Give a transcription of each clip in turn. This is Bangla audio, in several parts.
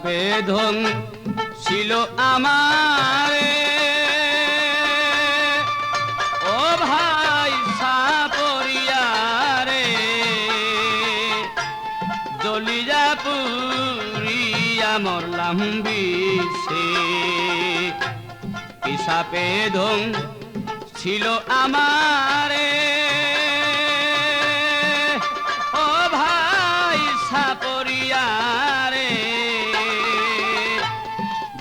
সাপে ধন ছিল আমারে ও ভাই সাপরিয়ারে জলিয়া পুরিয়া মরলাম বিষে কি সাপে ধন ছিল আমারে ও ভাই সাপরিয়ারে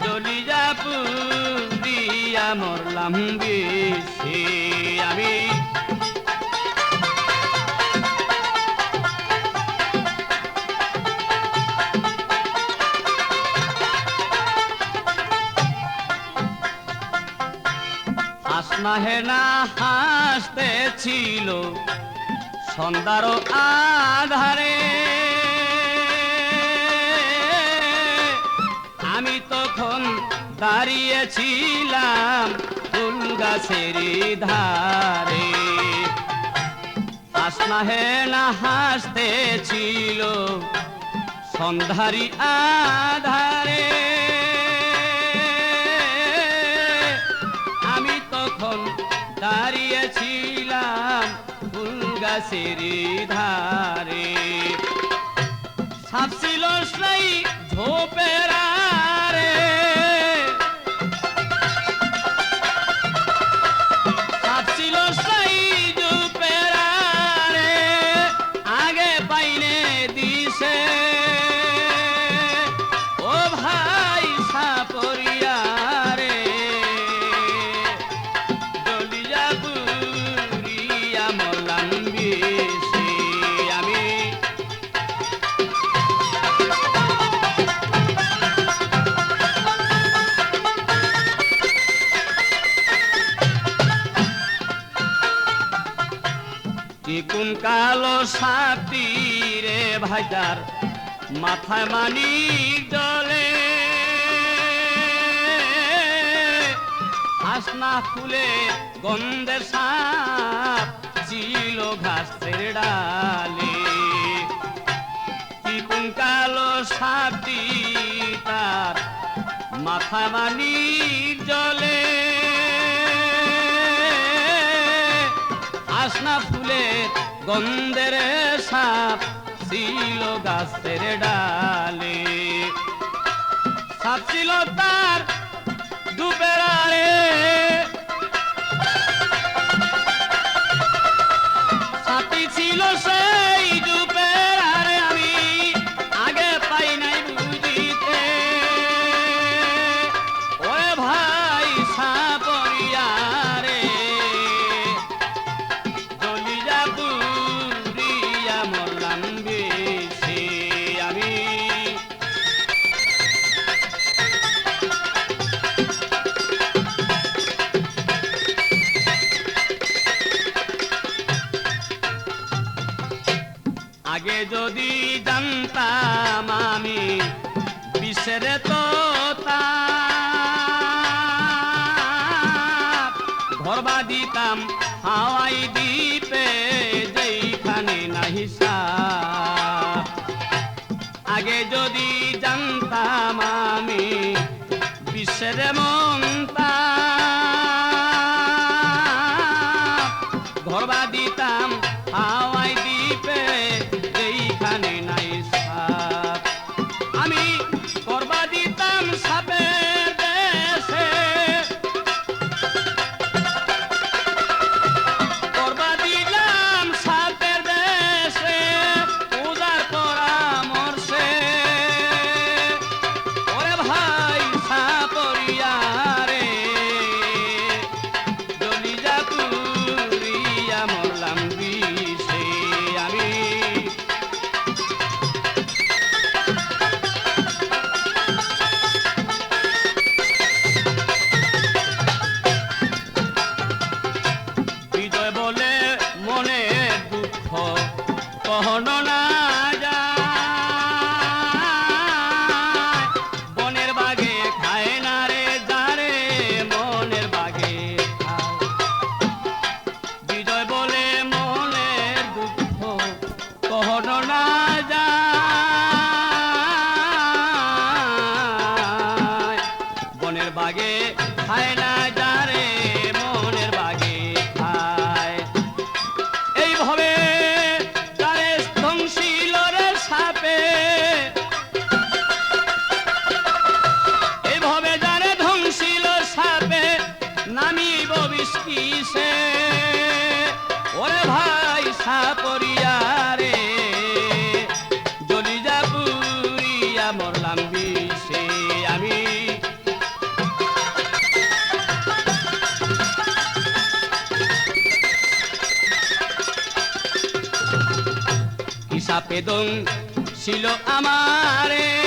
জলিয়া পুরিয়া মরলাম বিষে আমি হাসনা হেনা হাসতেছিল সন্ধ্যার আধারে আমি তখন দাঁড়িয়েছিলাম ফুল গাছের ধারে হাসনা হেনা হাসতেছিল সন্ধ্যারি আধারে দাঁড়িয়েছিলাম ফুল গাছের ধারে সাপ ছিল সেই ঝোপের আড়ে সাপ ছিল সেই ঝোপের আড়ে আগে পাইনে দিছে ও ভাই সাপরিয়ারে কোন কালো সাপটি রে ভাইদার মাথায় মানিক জলে হাসনা ফুলে গন্ধের সাপ ছিল ঘাসের ডালে কোন কালো সাপটি তার মাথায় মানিক জলে হাসনা ফুলের গন্ধের সাপ ছিল গাছের ডালে সাপ ছিল তার দুপের আড়ে সাপটি ছিল সেই দুপের আড়ে আমি আগে পাই নাই বুঝিতে ওরে ভাই সাপরিয়ারে আগে যদি জানতাম আমি বিষের তো ঘরবা দিতাম হাওয়াই দ্বীপে যেখানে নাহি সাপ আগে যদি জানতাম আমি বিষের মনতা ঘরবা দিতাম হাওয়াই দ্বীপে যেখানে নাই সাপ আমি করবা দিতাম সাপের দেশে করবা দিলাম সাপের দেশে পূজার পরামর্শে ওরে ভাই সাপরিয়ারে খায় না যারে মনের বাগে খায় এইভাবে তারে ধ্বংসিল রে সাপে এইভাবে যারে ধ্বংসিল সাপে নামিব বিস্কিসে ওরে ভাই সাপরিয়া রে জলিজা পুরিয়া মরলাম বিষে আমি সাপে দং ছিল আমারে